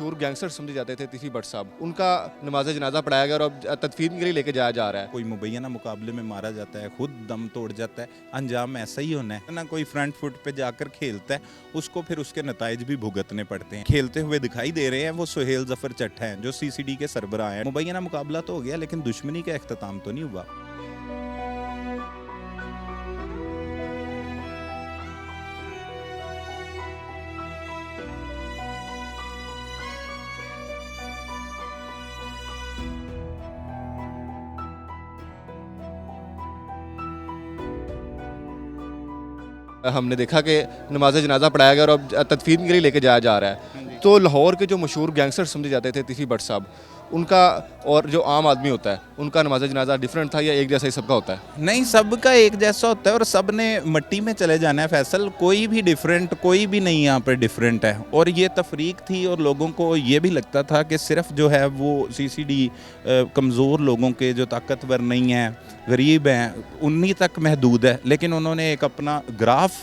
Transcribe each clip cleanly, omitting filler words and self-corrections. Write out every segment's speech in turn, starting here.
मशहूर गैंगस्टर समझे जाते थे तीफी भट्ट साहब, उनका नमाज जनाजा पढ़ाया गया और अब तदफीन के लिए लेके जाया जा रहा है। कोई मुबैना मुकाबले में मारा जाता है, खुद दम तोड़ जाता है, अंजाम ऐसा ही होना है ना। कोई फ्रंट फुट पे जाकर खेलता है, उसको फिर उसके नताइज भी भुगतने पड़ते हैं। खेलते हुए दिखाई दे रहे हैं वो सुहेल जफर चट्टा हैं जो CCD के सरबराह हैं। मुबैना मुकाबला तो हो गया लेकिन दुश्मनी का इख्तिताम तो नहीं हुआ। हमने देखा कि नमाज जनाजा पढ़ाया गया और अब तदफीन के लिए लेके जाया जा रहा है। तो लाहौर के जो मशहूर गैंगस्टर समझे जाते थे तीफी भट्ट साहब, उनका और जो आम आदमी होता है उनका नमाज जनाजा डिफरेंट था या एक जैसा ही सबका होता है? नहीं, सबका एक जैसा होता है और सब ने मट्टी में चले जाना है फैसल। कोई भी डिफरेंट, कोई भी नहीं यहाँ पर डिफरेंट है। और ये तफरीक थी और लोगों को ये भी लगता था कि सिर्फ जो है वो CCD कमज़ोर लोगों के, जो ताकतवर नहीं हैं, गरीब हैं, उन्हीं तक महदूद है। लेकिन उन्होंने एक अपना ग्राफ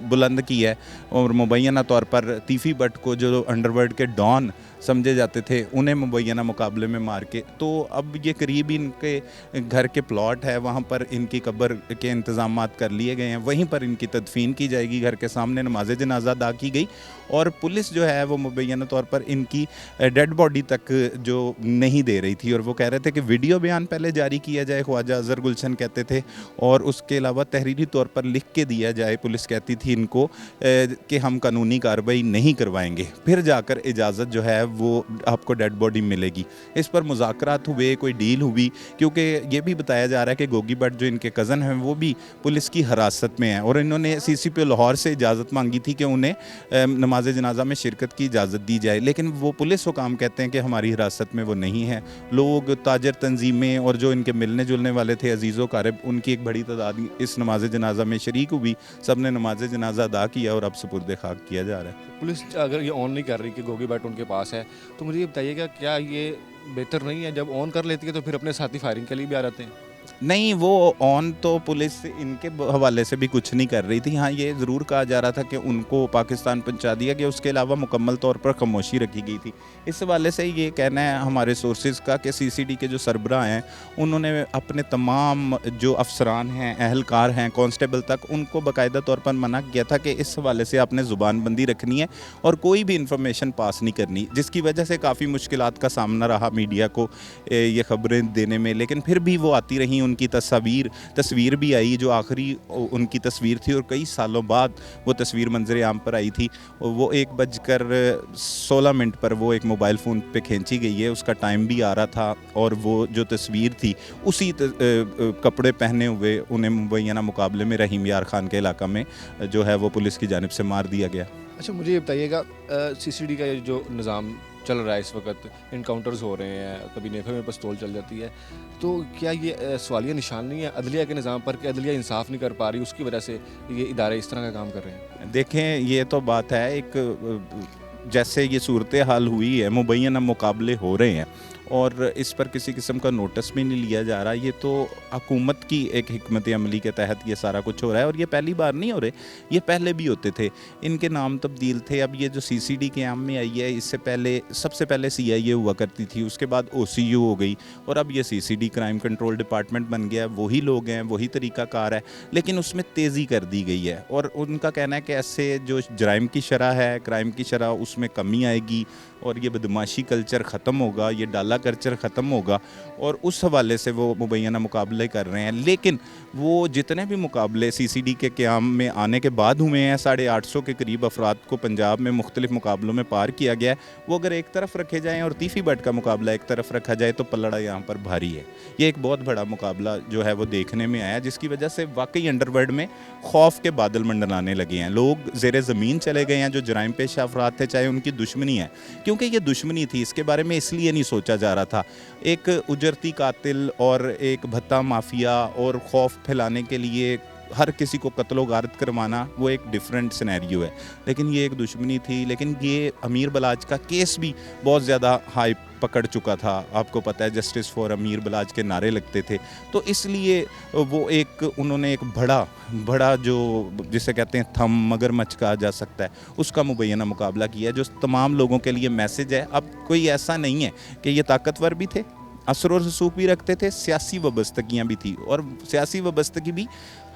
बुलंद किया है और मुबैना तौर पर तीफी भट्ट को जो अंडरवर्ल्ड के डॉन समझे जाते थे उन्हें मुबैना मुकाबले में मार के, तो अब ये करीब इनके घर के प्लॉट है, वहाँ पर इनकी कब्र के इंतज़ामात कर लिए गए हैं, वहीं पर इनकी तदफीन की जाएगी। घर के सामने नमाज जनाजा अदा की गई और पुलिस जो है वो मुबैना तौर पर इनकी डेड बॉडी तक जो नहीं दे रही थी। और वो कह रहे थे कि वीडियो बयान पहले जारी किया जाए, ख्वाजा अजहर गुलशन कहते थे, और उसके अलावा तहरीरी तौर पर लिख के दिया जाए। पुलिस कहती थी इनको कि हम कानूनी कार्रवाई नहीं करवाएंगे, फिर जाकर इजाज़त जो है वो आपको डेड बॉडी मिलेगी। इस पर मुज़ाकरात हुए, कोई डील हुई, क्योंकि ये भी बताया जा रहा है कि गोगी भट्ट जो इनके कज़न हैं वो भी पुलिस की हिरासत में हैं और इन्होंने CCP लाहौर से इजाज़त मांगी थी कि उन्हें नमाज जनाजा में शिरकत की इजाज़त दी जाए। लेकिन वो पुलिस हुकाम कहते हैं कि हमारी हिरासत में वो नहीं है। लोग, ताजर तंजीमें और जो इनके मिलने जुलने वाले थे अजीज़ व क़ारिब, उनकी एक बड़ी तादाद इस नमाज जनाजा में शरीक हुई। सब ने नमाज जनाजा अदा किया और अब सुपुर्द खाक किया जा रहा है। पुलिस अगर ये ऑन नहीं कर रही कि गोगी भट्ट उनके पास है, तो मुझे ये बताइएगा क्या ये बेहतर नहीं है जब ऑन कर लेती है तो फिर अपने साथी फायरिंग के लिए भी आ जाते हैं? नहीं, वो ऑन तो पुलिस इनके हवाले से भी कुछ नहीं कर रही थी। हाँ, ये ज़रूर कहा जा रहा था कि उनको पाकिस्तान पहुंचा दिया गया, उसके अलावा मुकम्मल तौर पर खामोशी रखी गई थी। इस हवाले से ये कहना है हमारे सोर्सेज का कि CCD के जो सरबराह हैं उन्होंने अपने तमाम जो अफसरान हैं, अहलकार हैं, कांस्टेबल तक, उनको बाकायदा तौर पर मना किया था कि इस हवाले से आपने ज़ुबानबंदी रखनी है और कोई भी इंफॉर्मेशन पास नहीं करनी, जिसकी वजह से काफ़ी मुश्किलात का सामना रहा मीडिया को ये खबरें देने में। लेकिन फिर भी वो आती रहीं। उनकी तस्वीर भी आई जो आखिरी उनकी तस्वीर थी और कई सालों बाद वो तस्वीर मंजर आम पर आई थी। वो 1:16 पर वो एक मोबाइल फ़ोन पे खींची गई है, उसका टाइम भी आ रहा था और वो जो तस्वीर थी उसी कपड़े पहने हुए उन्हें मुबैना मुकाबले में रहीम यार खान के इलाका में जो है वो पुलिस की जानिब से मार दिया गया। अच्छा, मुझे ये बताइएगा CCD का ये जो निज़ाम चल रहा है इस वक्त, इनकाउंटर्स हो रहे हैं, कभी नेफे में पिस्तौल चल जाती है, तो क्या ये सवालिया निशान नहीं है अदलिया के निज़ाम पर कि अदलिया इंसाफ नहीं कर पा रही, उसकी वजह से ये इदारे इस तरह का काम कर रहे हैं? देखें, ये तो बात है, एक जैसे ये सूरत हाल हुई है, मुबैना मुकाबले हो रहे हैं और इस पर किसी किस्म का नोटिस भी नहीं लिया जा रहा। ये तो हुकूमत की एक हिकमत अमली के तहत ये सारा कुछ हो रहा है और ये पहली बार नहीं हो रहे, ये पहले भी होते थे। इनके नाम तब्दील थे। अब ये जो CCD के आम में आई है, इससे पहले सबसे पहले CIA हुआ करती थी, उसके बाद OCU हो गई और अब ये CCD क्राइम कंट्रोल डिपार्टमेंट बन गया है। वही लोग हैं, वही तरीक़ाकार है, लेकिन उसमें तेज़ी कर दी गई है और उनका कहना है कि ऐसे जो जराइम की शरह है, क्राइम की शरह, उसमें कमी आएगी और ये बदमाशी कल्चर ख़त्म होगा, ये डाला कल्चर ख़त्म होगा और उस हवाले से वो मुबैना मुकाबले कर रहे हैं। लेकिन वो जितने भी मुकाबले CCD के क़याम में आने के बाद हुए हैं, 850 के करीब अफराद को पंजाब में मुख्तलिफ मुकाबलों में पार किया गया है, वो अगर एक तरफ रखे जाएँ और तीफी भट्ट का मुकाबला एक तरफ रखा जाए तो पलड़ा यहाँ पर भारी है। ये एक बहुत बड़ा मुकाबला जो है वो देखने में आया, जिसकी वजह से वाकई अंडरवर्ल्ड में खौफ के बादल मंडराने लगे हैं। लोग ज़ेरे ज़मीन चले गए हैं जो जराइम पेशा अफराद थे, चाहे उनकी दुश्मनी है, क्योंकि ये दुश्मनी थी, इसके बारे में इसलिए नहीं सोचा जा रहा था। एक उजरती कातिल और एक भत्ता माफिया और खौफ फैलाने के लिए हर किसी को कत्लो गारत करवाना वो एक डिफरेंट सिनेरियो है, लेकिन ये एक दुश्मनी थी। लेकिन ये अमीर बलाच का केस भी बहुत ज़्यादा हाई पकड़ चुका था, आपको पता है जस्टिस फॉर अमीर बलाच के नारे लगते थे, तो इसलिए वो एक उन्होंने एक बड़ा जो जिसे कहते हैं थम मगरमच्छ कहा जा सकता है, उसका मुबैना मुकाबला किया जो तमाम लोगों के लिए मैसेज है। अब कोई ऐसा नहीं है कि ये ताकतवर भी थे, असर और रसूख भी रखते थे, सियासी वाबस्तगियाँ भी थी, और सियासी वाबस्तगी भी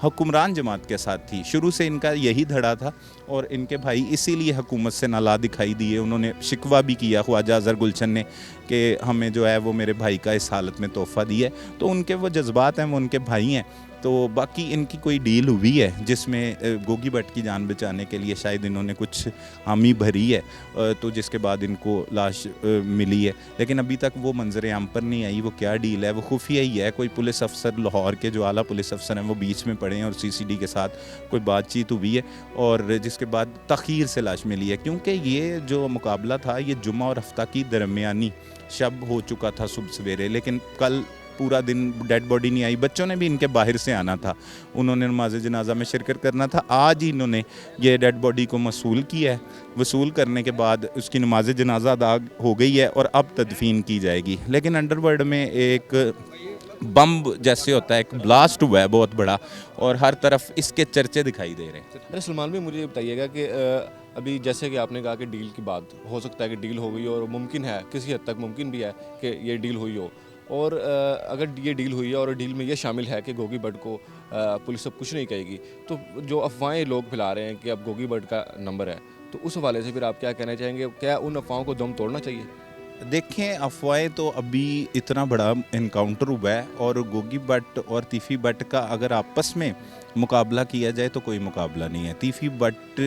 हुक्मरान जमात के साथ थी। शुरू से इनका यही धड़ा था और इनके भाई इसीलिए हुकूमत से नाला दिखाई दिए। उन्होंने शिकवा भी किया ख्वाजा अज़हर गुलशन ने कि हमें जो है वो मेरे भाई का इस हालत में तोहफ़ा दिया है। तो उनके वो जज्बात हैं, वो उनके भाई हैं। तो बाकी इनकी कोई डील हुई है जिसमें गोगी भट्ट की जान बचाने के लिए शायद इन्होंने कुछ हामी भरी है, तो जिसके बाद इनको लाश मिली है, लेकिन अभी तक वो मंजर आम पर नहीं आई। वो क्या डील है, वो खुफिया ही है। कोई पुलिस अफसर, लाहौर के जो आला पुलिस अफसर हैं वो बीच में पड़े हैं और सीसीडी के साथ कोई बातचीत हुई है, और जिसके बाद तखीर से लाश मिली है। क्योंकि ये जो मुकाबला था ये जुम्मा और हफ्ता की दरमियानी शब हो चुका था सुबह सवेरे, लेकिन कल पूरा दिन डेड बॉडी नहीं आई। बच्चों ने भी इनके बाहर से आना था, उन्होंने नमाज जनाजा में शिरकत करना था। आज ही इन्होंने ये डेड बॉडी को वसूल किया है। वसूल करने के बाद उसकी नमाज जनाजा अदा हो गई है और अब तदफीन की जाएगी। लेकिन अंडरवर्ल्ड में एक बम जैसे होता है, एक ब्लास्ट हुआ है बहुत बड़ा, और हर तरफ इसके चर्चे दिखाई दे रहे हैं। अरे सलमान भाई, मुझे ये बताइएगा कि अभी जैसे कि आपने कहा कि डील की बात हो सकता है कि डील हो गई हो, और मुमकिन है, किसी हद तक मुमकिन भी है कि ये डील हुई हो, और अगर ये डील हुई है और डील में ये शामिल है कि गोगी भट्ट को पुलिस अब कुछ नहीं कहेगी, तो जो अफवाहें लोग फैला रहे हैं कि अब गोगी भट्ट का नंबर है, तो उस हवाले से फिर आप क्या कहना चाहेंगे? क्या उन अफवाहों को दम तोड़ना चाहिए? देखें, अफवाहें तो अभी इतना बड़ा इनकाउंटर हुआ है, और गोगी भट्ट और तीफ़ी भट्ट का अगर आपस में मुकाबला किया जाए तो कोई मुकाबला नहीं है। तीफ़ी भट्ट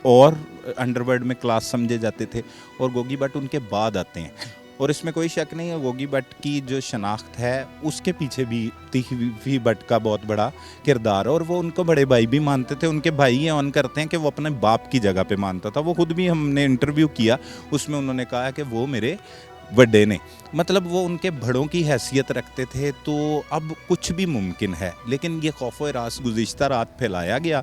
और अंडरवर्ल्ड में क्लास समझे जाते थे, और गोगी भट्ट उनके बाद आते हैं, और इसमें कोई शक नहीं है। गोगी भट्ट की जो शनाख्त है उसके पीछे भी तीफ़ी भट्ट का बहुत बड़ा किरदार है, और वो उनको बड़े भाई भी मानते थे। उनके भाई ये ऑन करते हैं कि वो अपने बाप की जगह पे मानता था। वो खुद भी, हमने इंटरव्यू किया, उसमें उन्होंने कहा कि वो मेरे बड़े ने, मतलब वो उनके बड़ों की हैसियत रखते थे। तो अब कुछ भी मुमकिन है, लेकिन ये खौफ व रास गुज़िश्ता रात फैलाया गया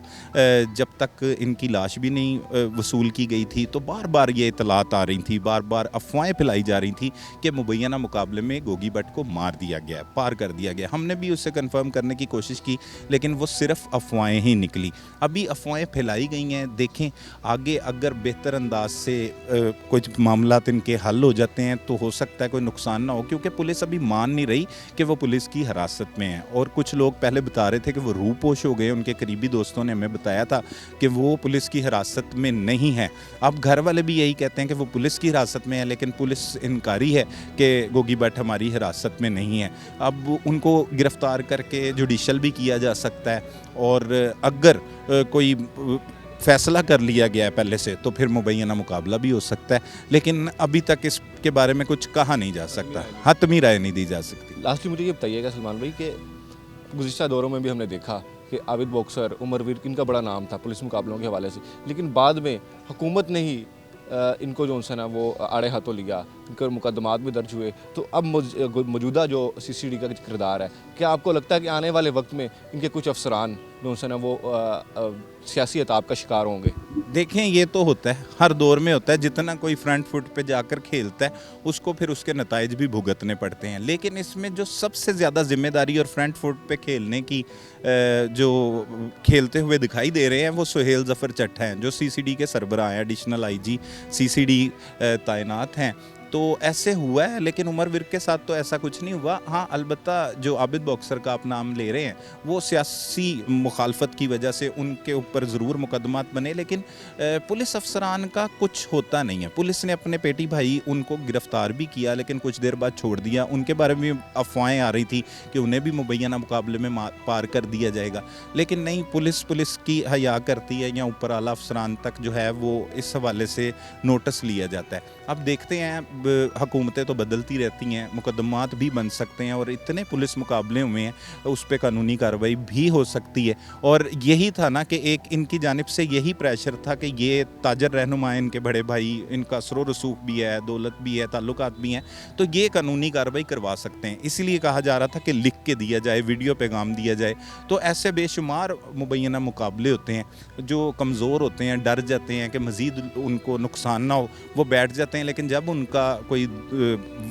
जब तक इनकी लाश भी नहीं वसूल की गई थी। तो बार बार ये इतलात आ रही थी, बार बार अफवाहें फैलाई जा रही थी कि मुबैना मुकाबले में गोगी भट्ट को मार दिया गया, पार कर दिया गया। हमने भी उससे कंफर्म करने की कोशिश की, लेकिन वो सिर्फ अफवाहें ही निकली। अभी अफवाहें फैलाई गई हैं। देखें, आगे अगर बेहतर अंदाज से कुछ मामला इनके हल हो जाते हैं तो हो सकता है कोई नुकसान ना हो, क्योंकि पुलिस अभी मान नहीं रही कि वो पुलिस की हिरासत में है। और कुछ लोग पहले बता रहे थे कि वो रूपोश हो गए, उनके करीबी दोस्तों ने हमें बताया था कि वो पुलिस की हिरासत में नहीं है। अब घर वाले भी यही कहते हैं कि वो पुलिस की हिरासत में है, लेकिन पुलिस इनकारी है कि गोगी भट्ट हमारी हिरासत में नहीं है। अब उनको गिरफ्तार करके जुडिशल भी किया जा सकता है, और अगर कोई फैसला कर लिया गया है पहले से तो फिर मुबैना मुकाबला भी हो सकता है। लेकिन अभी तक इसके बारे में कुछ कहा नहीं जा सकता, हतमी राय नहीं दी जा सकती। लास्टली मुझे ये बताइएगा सलमान भाई कि गुज़िश्ता दौरों में भी हमने देखा कि आबिद बॉक्सर, उमरवीर, इनका बड़ा नाम था पुलिस मुकाबलों के हवाले से, लेकिन बाद में हुकूमत ने ही इनको जो उनसे ना वो आड़े हाथों लिया, इनके मुकदमात भी दर्ज हुए। तो अब मौजूदा जो सीसीडी का किरदार है, क्या आपको लगता है कि आने वाले वक्त में इनके कुछ अफसरान जो उनसे ना वो सियासी अताब का शिकार होंगे? देखें, ये तो होता है, हर दौर में होता है। जितना कोई फ्रंट फुट पे जाकर खेलता है उसको फिर उसके नताइज भी भुगतने पड़ते हैं। लेकिन इसमें जो सबसे ज़्यादा जिम्मेदारी और फ्रंट फुट पे खेलने की जो खेलते हुए दिखाई दे रहे हैं वो सुहेल ज़फ़र चट्टा हैं, जो सीसीडी के सरबराह हैं, एडिशनल आईजी सीसीडी तैनात हैं। तो ऐसे हुआ है, लेकिन उमरवीर के साथ तो ऐसा कुछ नहीं हुआ। हाँ, अलबत्ता जो आबिद बॉक्सर का आप नाम ले रहे हैं वो सियासी मुखालफत की वजह से उनके ऊपर ज़रूर मुकदमात बने, लेकिन पुलिस अफसरान का कुछ होता नहीं है। पुलिस ने अपने पेटी भाई उनको गिरफ़्तार भी किया, लेकिन कुछ देर बाद छोड़ दिया। उनके बारे में अफवाहें आ रही थी कि उन्हें भी मुबैना मुकाबले में पार कर दिया जाएगा, लेकिन नहीं, पुलिस की हया करती है, या ऊपर आला अफसरान तक जो है वो इस हवाले से नोटिस लिया जाता है। अब देखते हैं अब हुकूमतें तो बदलती रहती हैं, मुकदमात भी बन सकते हैं और इतने पुलिस मुकाबले हुए हैं, उस पर कानूनी कार्रवाई भी हो सकती है। और यही था ना कि एक इनकी जानिब से यही प्रेशर था कि ये ताजर रहनुमा हैं, इनके बड़े भाई, इनका असरो रसूख भी है, दौलत भी है, ताल्लुकात भी हैं, तो ये कानूनी कार्रवाई करवा सकते हैं। इसलिए कहा जा रहा था कि लिख के दिया जाए, वीडियो पैगाम दिया जाए। तो ऐसे बेशुमार मुबैना मुकाबले होते हैं जो कमज़ोर होते हैं, डर जाते हैं कि मज़ीद उनको नुकसान ना हो, वो बैठ जाते हैं। लेकिन जब उनका कोई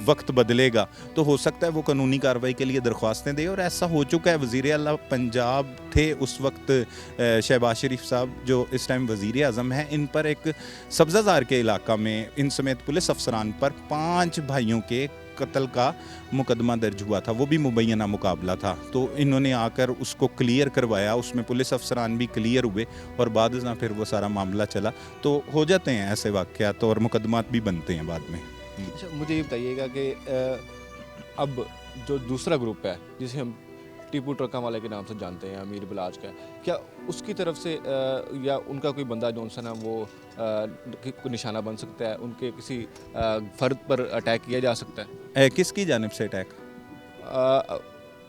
वक्त बदलेगा तो हो सकता है वो कानूनी कार्रवाई के लिए दरख्वास्तें दे, और ऐसा हो चुका है। वज़ीर आला पंजाब थे उस वक्त शहबाज शरीफ साहब, जो इस टाइम वज़ीर आज़म हैं, इन पर एक सब्ज़ाज़ार के इलाका में इन समेत पुलिस अफसरान पर 5 भाइयों के कत्ल का मुकदमा दर्ज हुआ था। वो भी मुबैना मुकाबला था, तो इन्होंने आकर उसको क्लियर करवाया, उसमें पुलिस अफसरान भी क्लियर हुए और बाद में फिर वो सारा मामला चला। तो हो जाते हैं ऐसे वाक़यात और मुकदमात भी बनते हैं बाद में। अच्छा, मुझे ये बताइएगा कि अब जो दूसरा ग्रुप है जिसे हम टीपू ट्रका वाले के नाम से जानते हैं, अमीर बिलाज का, क्या उसकी तरफ से या उनका कोई बंदा जॉनसन है वो कोई निशाना बन सकता है? उनके किसी फ़र्द पर अटैक किया जा सकता है? किसकी जानिब से अटैक?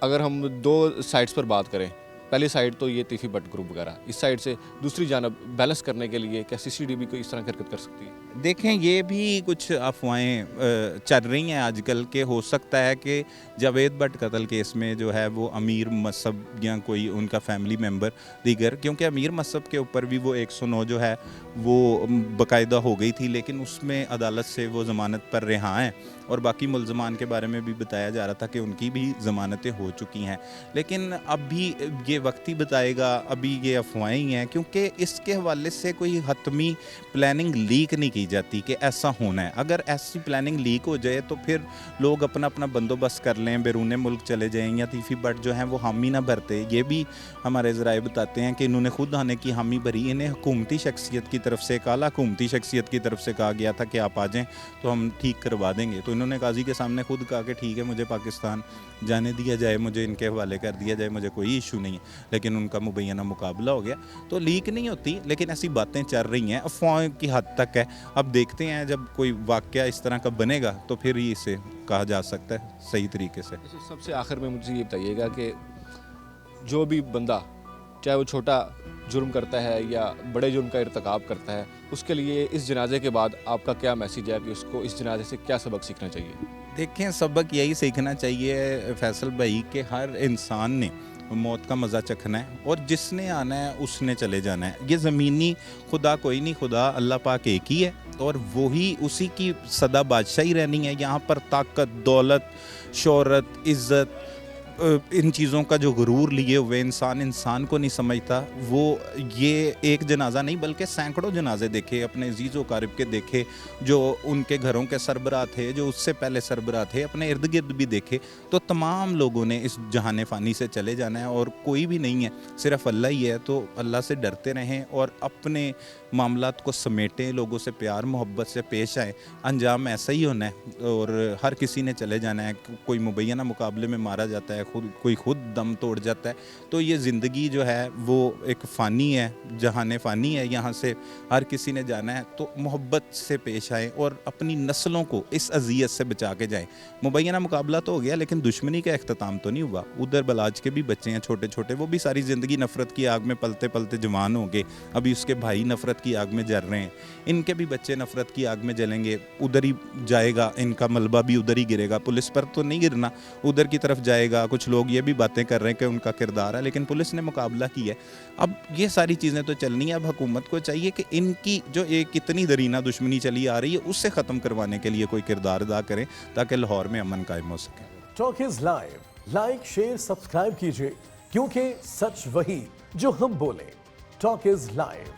अगर हम 2 साइड्स पर बात करें, पहली साइड तो ये तीफी भट्ट ग्रुप वगैरह, इस साइड से दूसरी जानब बैलेंस करने के लिए क्या सीसीडीबी कोई इस तरह की हरकत कर सकती है? देखें, ये भी कुछ अफवाहें चल रही हैं आजकल के हो सकता है कि जावेद भट्ट कत्ल केस में जो है वो अमीर मसहब या कोई उनका फैमिली मेम्बर दीगर, क्योंकि अमीर मसहब के ऊपर भी वो 109 जो है वो बाकायदा हो गई थी, लेकिन उसमें अदालत से वो ज़मानत पर रिहा हैं। और बाकी मुलजमान के बारे में भी बताया जा रहा था कि उनकी भी ज़मानतें हो चुकी हैं। लेकिन अब भी ये वक्त ही बताएगा, अभी ये अफवाहें ही हैं, क्योंकि इसके हवाले से कोई हतमी प्लानिंग लीक नहीं की जाती कि ऐसा होना है। अगर ऐसी प्लानिंग लीक हो जाए तो फिर लोग अपना अपना बंदोबस्त कर लें, बैरून मुल्क चले जाएं, या तीफी भट्ट जो हैं वो हामी ना भरते। ये भी हमारे ज़राए बताते हैं कि इन्होंने खुद आने की हामी भरी। इन्हें हुकूमती शख्सियत की तरफ से, एक आला हुकूमती शख्सियत की तरफ से कहा गया था कि आप आ जाएँ तो हम ठीक करवा देंगे। तो इन्होंने काजी के सामने खुद कहा कि ठीक है, मुझे पाकिस्तान जाने दिया जाए, मुझे इनके हवाले कर दिया जाए, मुझे कोई इशू नहीं है। लेकिन उनका मुबैना मुकाबला हो गया। तो लीक नहीं होती, लेकिन ऐसी बातें चल रही हैं, अफवाहों की हद तक है। अब देखते हैं जब कोई वाक़या इस तरह का बनेगा तो फिर ही इसे कहा जा सकता है सही तरीके से। सबसे आखिर में मुझे ये बताइएगा कि जो भी बंदा, चाहे वो छोटा जुर्म करता है या बड़े जुर्म का इर्तिकाब करता है, उसके लिए इस जनाजे के बाद आपका क्या मैसेज है कि उसको इस जनाजे से क्या सबक सीखना चाहिए? देखें, सबक यही सीखना चाहिए फैसल भाई कि हर इंसान ने मौत का मज़ा चखना है और जिसने आना है उसने चले जाना है। ये ज़मीनी खुदा कोई नहीं, खुदा अल्लाह पाक एक ही है और वही उसी की सदा बादशाही रहनी है। यहाँ पर ताकत, दौलत, शोहरत, इज़्ज़त, इन चीज़ों का जो गुरूर लिए हुए इंसान को नहीं समझता। वो ये एक जनाजा नहीं बल्कि सैकड़ों जनाजे देखे, अपने अजीज़ व क़रीब के देखे, जो उनके घरों के सरबराह थे, जो उससे पहले सरबराह थे, अपने इर्द गिर्द भी देखे। तो तमाम लोगों ने इस जहान फ़ानी से चले जाना है और कोई भी नहीं है, सिर्फ अल्लाह ही है। तो अल्लाह से डरते रहें और अपने मामलात को समेटें, लोगों से प्यार मोहब्बत से पेश आएँ। अंजाम ऐसा ही होना है और हर किसी ने चले जाना है। कोई मुबैना मुकाबले में मारा जाता है, कोई खुद दम तोड़ जाता है। तो ये ज़िंदगी जो है वो एक फ़ानी है, जहान फ़ानी है, यहाँ से हर किसी ने जाना है। तो मोहब्बत से पेश आएँ और अपनी नस्लों को इस अज़ियत से बचा के जाएँ। मुबैना मुकाबला तो हो गया, लेकिन दुश्मनी का अख्ताम तो नहीं हुआ। उधर बलाज के भी बच्चे हैं छोटे छोटे, वो भी सारी ज़िंदगी नफ़रत की आग में पलते पलते जवान हो गए। अभी उसके भाई नफ़रत की आग में जल रहे हैं, इनके भी बच्चे नफ़रत की आग में जलेंगे। उधर ही जाएगा, इनका मलबा भी उधर ही गिरेगा। पुलिस पर तो नहीं गिरना, उधर की तरफ जाएगा। कुछ लोग ये भी बातें कर रहे हैं कि उनका किरदार है, लेकिन पुलिस ने मुकाबला किया है। अब ये सारी चीज़ें तो चलनी है। अब हुकूमत को चाहिए कि इनकी जो एक कितनी दरीना दुश्मनी चली आ रही है उससे ख़त्म करवाने के लिए कोई किरदार अदा करें ताकि लाहौर में अमन कायम हो सके। Talk is live, like share subscribe कीजिए, क्योंकि सच वही जो हम बोले। Talk is live.